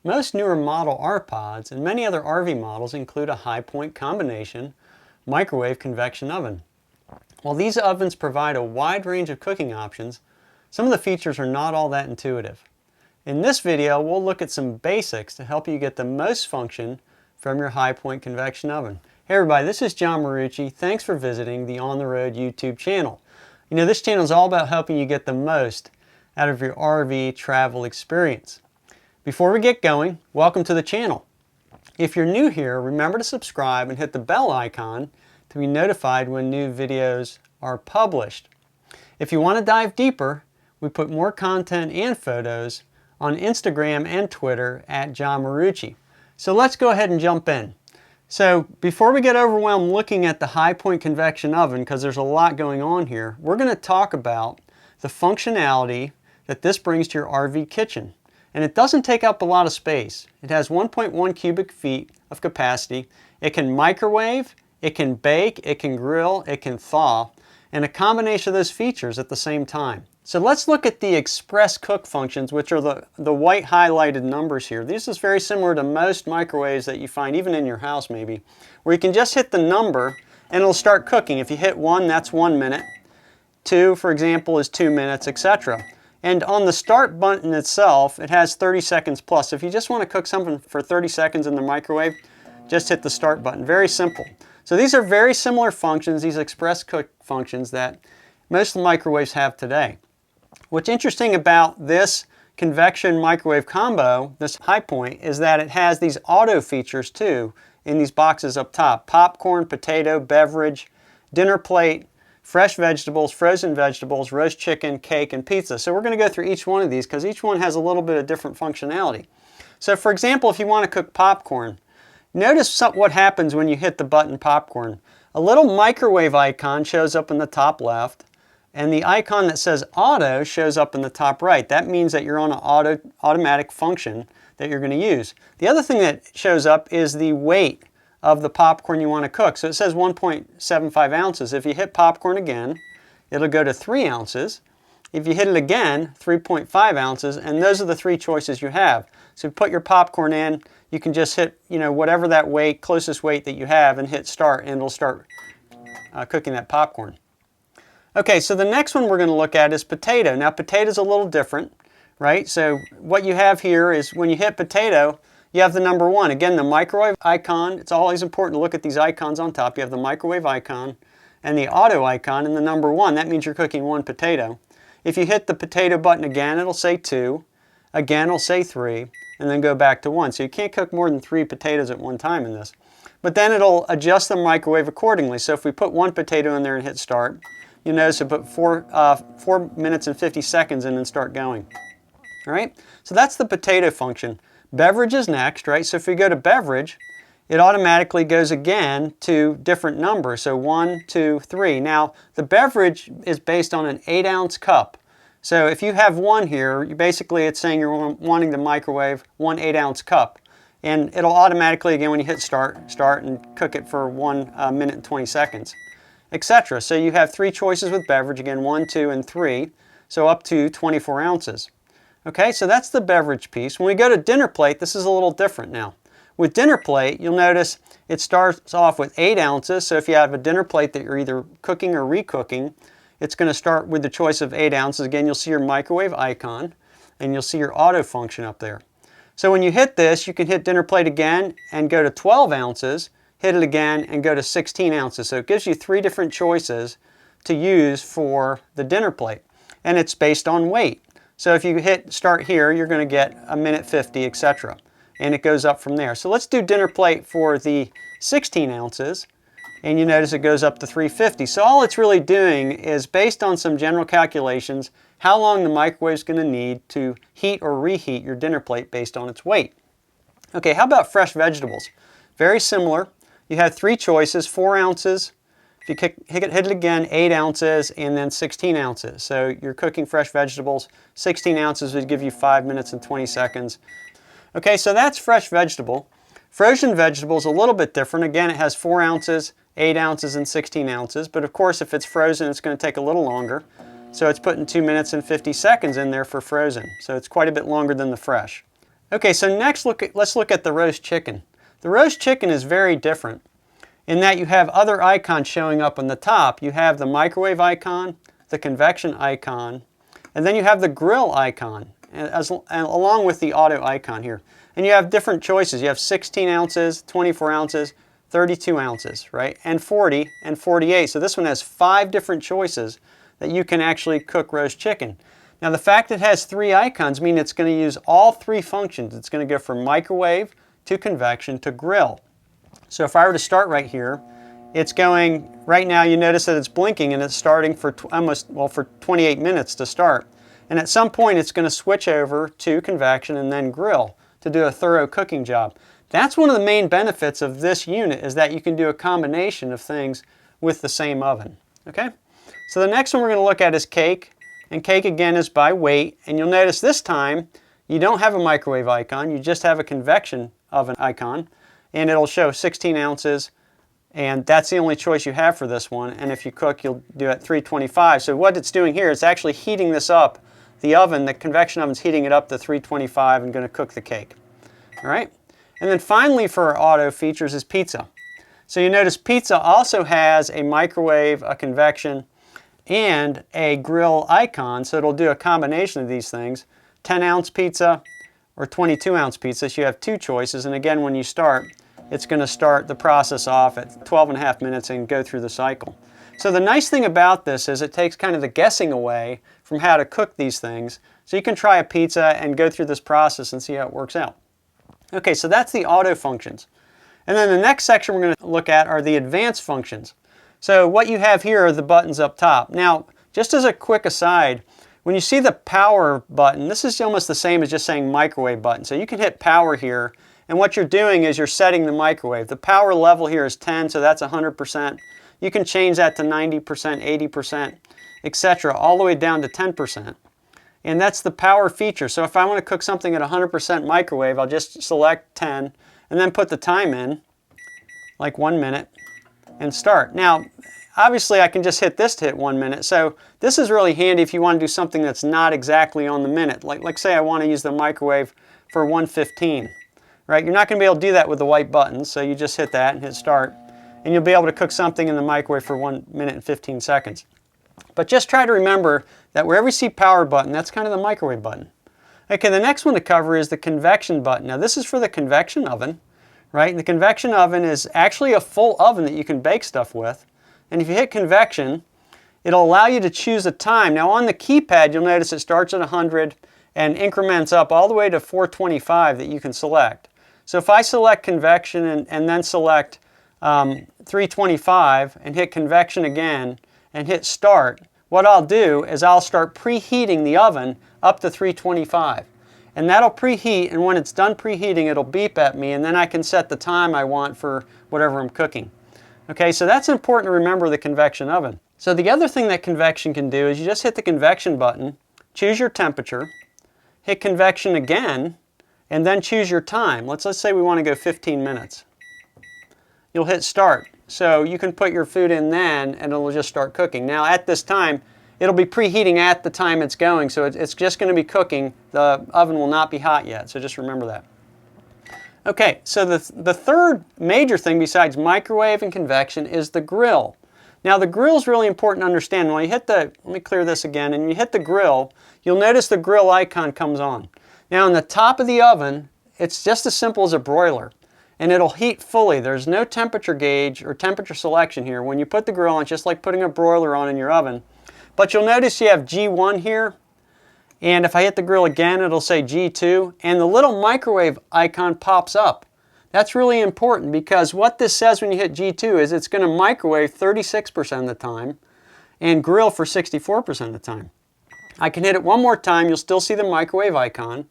Most newer model R-Pods and many other RV models include a High Pointe Combination microwave convection oven. While these ovens provide a wide range of cooking options, some of the features are not all that intuitive. In this video, we'll look at some basics to help you get the most function from your High Pointe convection oven. Hey everybody, this is John Marucci. Thanks for visiting the On the Road YouTube channel. You know, this channel is all about helping you get the most out of your RV travel experience. Before we get going, welcome to the channel. If you're new here, remember to subscribe and hit the bell icon to be notified when new videos are published. If you want to dive deeper, we put more content and photos on Instagram and Twitter at John Marucci. So let's go ahead and jump in. So before we get overwhelmed looking at the High Pointe convection oven, because there's a lot going on here, we're going to talk about the functionality that this brings to your RV kitchen. And it doesn't take up a lot of space. It has 1.1 cubic feet of capacity. It can microwave, it can bake, it can grill, it can thaw, and a combination of those features at the same time. So let's look at the express cook functions, which are the white highlighted numbers here. This is very similar to most microwaves that you find even in your house maybe, where you can just hit the number and it'll start cooking. If you hit 1, that's 1 minute. 2, for example, is 2 minutes, etc. And on the start button itself, it has 30 seconds plus. If you just want to cook something for 30 seconds in the microwave, just hit the start button. Very simple. So these are very similar functions, these express cook functions that most of the microwaves have today. What's interesting about this convection microwave combo, this High Pointe, is that it has these auto features too in these boxes up top. Popcorn, potato, beverage, dinner plate, fresh vegetables, frozen vegetables, roast chicken, cake, and pizza. So we're going to go through each one of these because each one has a little bit of different functionality. So for example, if you want to cook popcorn, notice what happens when you hit the button popcorn. A little microwave icon shows up in the top left, and the icon that says auto shows up in the top right. That means that you're on an automatic function that you're going to use. The other thing that shows up is the weight of the popcorn you want to cook. So it says 1.75 ounces. If you hit popcorn again, it'll go to 3 ounces. If you hit it again, 3.5 ounces, and those are the 3 choices you have. So you put your popcorn in, you can just hit, whatever that weight, closest weight that you have, and hit start, and it'll start cooking that popcorn. Okay, so the next one we're going to look at is potato. Now potato's a little different, right? So what you have here is when you hit potato, you have the number 1. Again, the microwave icon. It's always important to look at these icons on top. You have the microwave icon and the auto icon and the number 1. That means you're cooking 1 potato. If you hit the potato button again, it'll say 2. Again, it'll say 3, and then go back to 1. So you can't cook more than 3 potatoes at one time in this. But then it'll adjust the microwave accordingly. So if we put 1 potato in there and hit start, you'll notice it put 4 minutes and 50 seconds in and start going. All right? So that's the potato function. Beverage is next, right? So if we go to beverage, it automatically goes again to different numbers. So 1, 2, 3. Now, the beverage is based on an 8-ounce cup. So if you have 1 here, basically it's saying you're wanting to microwave 1 8-ounce cup. And it'll automatically, again, when you hit start and cook it for 1 minute and 20 seconds, etc. So you have 3 choices with beverage, again, 1, 2, and 3. So up to 24 ounces. Okay, so that's the beverage piece. When we go to dinner plate, this is a little different now. With dinner plate, you'll notice it starts off with 8 ounces. So if you have a dinner plate that you're either cooking or recooking, it's going to start with the choice of 8 ounces. Again, you'll see your microwave icon and you'll see your auto function up there. So when you hit this, you can hit dinner plate again and go to 12 ounces, hit it again and go to 16 ounces. So it gives you 3 different choices to use for the dinner plate. And it's based on weight. So if you hit start here, you're going to get 1 minute 50, etc. And it goes up from there. So let's do dinner plate for the 16 ounces. And you notice it goes up to 350. So all it's really doing is based on some general calculations, how long the microwave is going to need to heat or reheat your dinner plate based on its weight. Okay, how about fresh vegetables? Very similar. You have 3 choices, 4 ounces. If you hit it again, 8 ounces, and then 16 ounces. So you're cooking fresh vegetables. 16 ounces would give you 5 minutes and 20 seconds. Okay, so that's fresh vegetable. Frozen vegetable is a little bit different. Again, it has 4 ounces, 8 ounces, and 16 ounces. But of course, if it's frozen, it's going to take a little longer. So it's putting 2 minutes and 50 seconds in there for frozen. So it's quite a bit longer than the fresh. Okay, so next let's look at the roast chicken. The roast chicken is very different in that you have other icons showing up on the top. You have the microwave icon, the convection icon, and then you have the grill icon, and along with the auto icon here. And you have different choices. You have 16 ounces, 24 ounces, 32 ounces, right? And 40 and 48. So this one has 5 different choices that you can actually cook roast chicken. Now the fact it has 3 icons means it's going to use all 3 functions. It's going to go from microwave to convection to grill. So if I were to start right here, it's going, right now you notice that it's blinking and it's starting for for 28 minutes to start. And at some point it's going to switch over to convection and then grill to do a thorough cooking job. That's one of the main benefits of this unit, is that you can do a combination of things with the same oven. Okay? So the next one we're going to look at is cake. And cake again is by weight. And you'll notice this time you don't have a microwave icon, you just have a convection oven icon. And it'll show 16 ounces. And that's the only choice you have for this one. And if you cook, you'll do it at 325. So what it's doing here, it's actually heating this up. The oven, the convection oven's heating it up to 325 and going to cook the cake. All right? And then finally for our auto features is pizza. So you notice pizza also has a microwave, a convection, and a grill icon. So it'll do a combination of these things. 10-ounce pizza or 22-ounce pizza. So you have 2 choices. And again, when you start, it's going to start the process off at 12.5 minutes and go through the cycle. So the nice thing about this is it takes kind of the guessing away from how to cook these things. So you can try a pizza and go through this process and see how it works out. Okay, so that's the auto functions. And then the next section we're going to look at are the advanced functions. So what you have here are the buttons up top. Now, just as a quick aside, when you see the power button, this is almost the same as just saying microwave button. So you can hit power here, and what you're doing is you're setting the microwave. The power level here is 10, so that's 100%. You can change that to 90%, 80%, etc., all the way down to 10%. And that's the power feature. So if I want to cook something at 100% microwave, I'll just select 10 and then put the time in, like 1 minute, and start. Now, obviously I can just hit this to hit 1 minute. So this is really handy if you want to do something that's not exactly on the minute. Like say I want to use the microwave for 1:15, right? You're not going to be able to do that with the white buttons, so you just hit that and hit start. And you'll be able to cook something in the microwave for 1 minute and 15 seconds. But just try to remember that wherever you see power button, that's kind of the microwave button. Okay, the next one to cover is the convection button. Now this is for the convection oven, right? And the convection oven is actually a full oven that you can bake stuff with. And if you hit convection, it'll allow you to choose a time. Now on the keypad, you'll notice it starts at 100 and increments up all the way to 425 that you can select. So if I select convection and then select 325 and hit convection again and hit start, what I'll do is I'll start preheating the oven up to 325. And that'll preheat, and when it's done preheating, it'll beep at me, and then I can set the time I want for whatever I'm cooking. Okay, so that's important to remember the convection oven. So the other thing that convection can do is you just hit the convection button, choose your temperature, hit convection again, and then choose your time. Let's say we want to go 15 minutes. You'll hit start. So you can put your food in then and it'll just start cooking. Now at this time, it'll be preheating at the time it's going, so it's just going to be cooking. The oven will not be hot yet, so just remember that. Okay, so the third major thing besides microwave and convection is the grill. Now the grill is really important to understand. When you hit the, let me clear this again, and you hit the grill, you'll notice the grill icon comes on. Now on the top of the oven, it's just as simple as a broiler. And it'll heat fully. There's no temperature gauge or temperature selection here. When you put the grill on, it's just like putting a broiler on in your oven. But you'll notice you have G1 here. And if I hit the grill again, it'll say G2. And the little microwave icon pops up. That's really important because what this says when you hit G2 is it's going to microwave 36% of the time and grill for 64% of the time. I can hit it one more time. You'll still see the microwave icon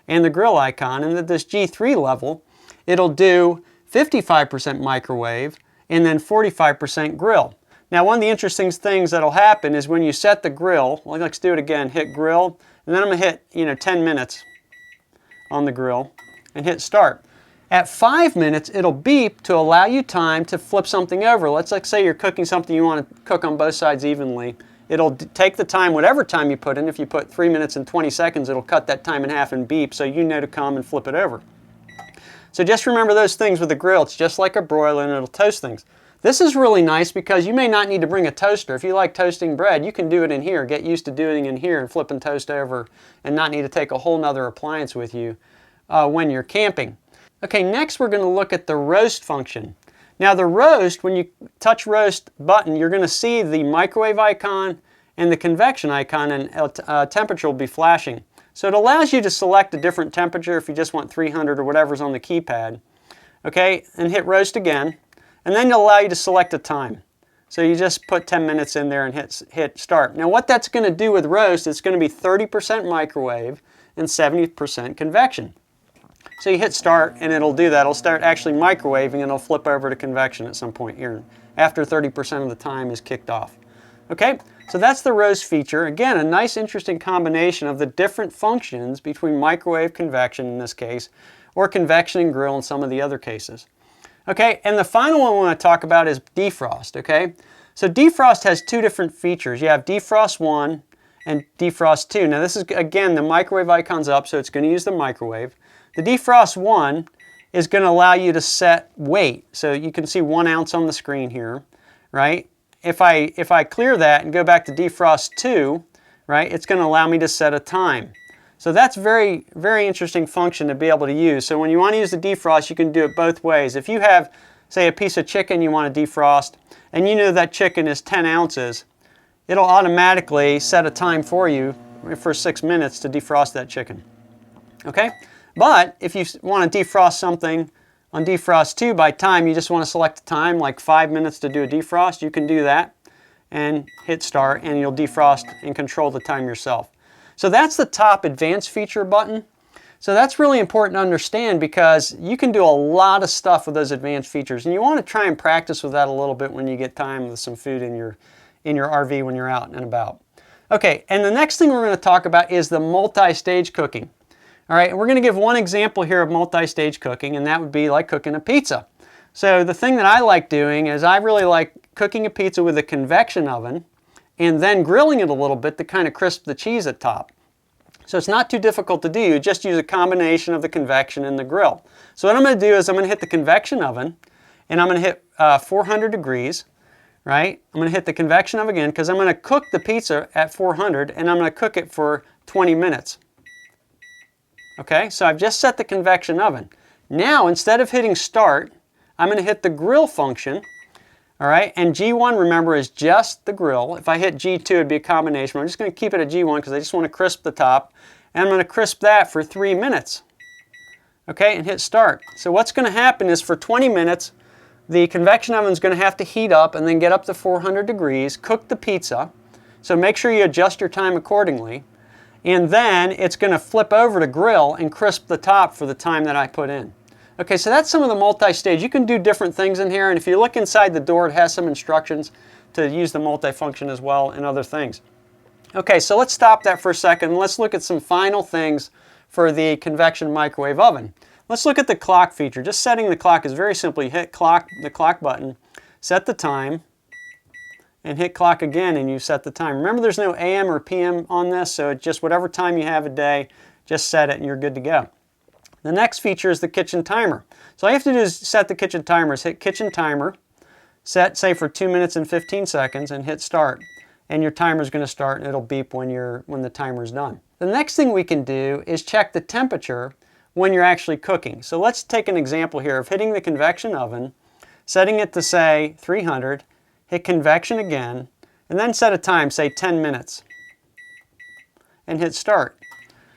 and the grill icon. And at this G3 level, it'll do 55% microwave and then 45% grill. Now one of the interesting things that'll happen is when you set the grill, well, let's do it again, hit grill, and then I'm going to hit 10 minutes on the grill and hit start. At 5 minutes, it'll beep to allow you time to flip something over. Let's say you're cooking something you want to cook on both sides evenly, It'll take the time, whatever time you put in. If you put 3 minutes and 20 seconds, it'll cut that time in half and beep so you know to come and flip it over. So just remember those things with the grill. It's just like a broiler and it'll toast things. This is really nice because you may not need to bring a toaster. If you like toasting bread, you can do it in here. Get used to doing it in here and flipping toast over and not need to take a whole nother appliance with you when you're camping. Okay, next we're going to look at the roast function. Now the roast, when you touch roast button, you're going to see the microwave icon and the convection icon, and temperature will be flashing. So it allows you to select a different temperature if you just want 300 or whatever's on the keypad. Okay, and hit roast again, and then it'll allow you to select a time. So you just put 10 minutes in there and hit start. Now what that's going to do with roast, it's going to be 30% microwave and 70% convection. So you hit start and it'll do that. It'll start actually microwaving and it'll flip over to convection at some point here after 30% of the time is kicked off. Okay, so that's the roast feature. Again, a nice interesting combination of the different functions between microwave, convection in this case, or convection and grill in some of the other cases. Okay, and the final one I want to talk about is defrost. Okay, so defrost has two different features. You have defrost 1 and defrost 2. Now this is, again, the microwave icon's up, so it's going to use the microwave. The defrost 1 is going to allow you to set weight. So you can see 1 ounce on the screen here, right? If I clear that and go back to defrost 2, right, it's going to allow me to set a time. So that's very, very interesting function to be able to use. So when you want to use the defrost, you can do it both ways. If you have, say, a piece of chicken you want to defrost, and you know that chicken is 10 ounces, it'll automatically set a time for you for 6 minutes to defrost that chicken. Okay? But if you want to defrost something on defrost 2 by time, you just want to select a time, like 5 minutes to do a defrost, you can do that and hit start and you'll defrost and control the time yourself. So that's the top advanced feature button. So that's really important to understand because you can do a lot of stuff with those advanced features, and you want to try and practice with that a little bit when you get time with some food in your RV when you're out and about. Okay, and the next thing we're going to talk about is the multi-stage cooking. All right, and we're going to give one example here of multi-stage cooking, and that would be like cooking a pizza. So the thing that I like doing is I really like cooking a pizza with a convection oven and then grilling it a little bit to kind of crisp the cheese at top. So it's not too difficult to do. You just use a combination of the convection and the grill. So what I'm going to do is I'm going to hit the convection oven and I'm going to hit 400 degrees, right? I'm going to hit the convection oven again because I'm going to cook the pizza at 400 and I'm going to cook it for 20 minutes. Okay, so I've just set the convection oven. Now, instead of hitting start, I'm going to hit the grill function. All right, and G1, remember, is just the grill. If I hit G2, it'd be a combination. I'm just going to keep it at G1 because I just want to crisp the top. And I'm going to crisp that for 3 minutes. Okay, and hit start. So what's going to happen is for 20 minutes, the convection oven is going to have to heat up and then get up to 400 degrees, cook the pizza. So make sure you adjust your time accordingly. And then it's going to flip over to grill and crisp the top for the time that I put in. Okay, so that's some of the multi-stage. You can do different things in here, and if you look inside the door, it has some instructions to use the multi-function as well and other things. Okay, so let's stop that for a second and let's look at some final things for the convection microwave oven. Let's look at the clock feature. Just setting the clock is very simple. You hit the clock button, set the time, and hit clock again and you set the time. Remember, there's no AM or PM on this, so it's just whatever time you have a day, just set it and you're good to go. The next feature is the kitchen timer. So all you have to do is set the kitchen timer, hit kitchen timer, set, say, for 2 minutes and 15 seconds and hit start. And your timer is going to start and it'll beep when the timer is done. The next thing we can do is check the temperature when you're actually cooking. So let's take an example here of hitting the convection oven, setting it to, say, 300, hit convection again, and then set a time, say 10 minutes, and hit start.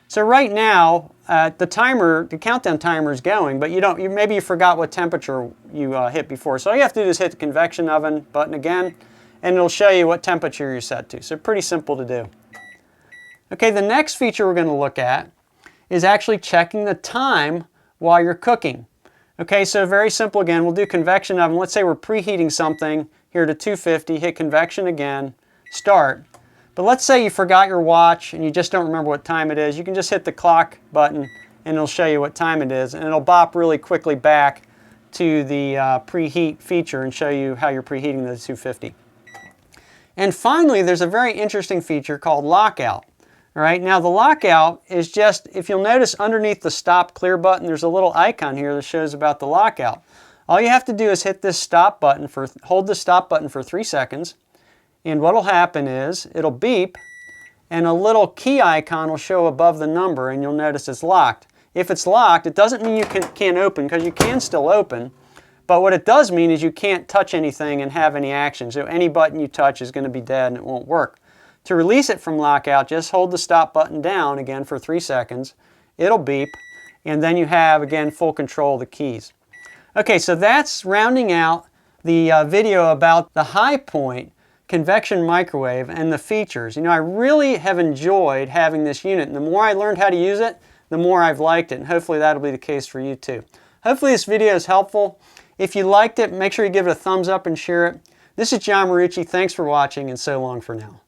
So right now, the countdown timer is going, but maybe you forgot what temperature you hit before. So all you have to do is hit the convection oven button again, and it'll show you what temperature you're set to. So pretty simple to do. Okay, the next feature we're going to look at is actually checking the time while you're cooking. Okay, so very simple again. We'll do convection oven. Let's say we're preheating something here to 250, hit convection again, start. But let's say you forgot your watch and you just don't remember what time it is. You can just hit the clock button and it'll show you what time it is, and it'll bop really quickly back to the preheat feature and show you how you're preheating the 250. And finally, there's a very interesting feature called lockout. All right, now the lockout is just, if you'll notice underneath the stop clear button, there's a little icon here that shows about the lockout. All you have to do is hit this stop button hold the stop button for 3 seconds, and what will happen is it'll beep and a little key icon will show above the number, and you'll notice it's locked. If it's locked, it doesn't mean you can't open, because you can still open, but what it does mean is you can't touch anything and have any action. So any button you touch is going to be dead and it won't work. To release it from lockout, just hold the stop button down again for 3 seconds. It'll beep, and then you have, again, full control of the keys. Okay, so that's rounding out the video about the High Pointe Convection microwave and the features. You know, I really have enjoyed having this unit, and the more I learned how to use it, the more I've liked it, and hopefully that'll be the case for you too. Hopefully this video is helpful. If you liked it, make sure you give it a thumbs up and share it. This is John Marucci. Thanks for watching, and so long for now.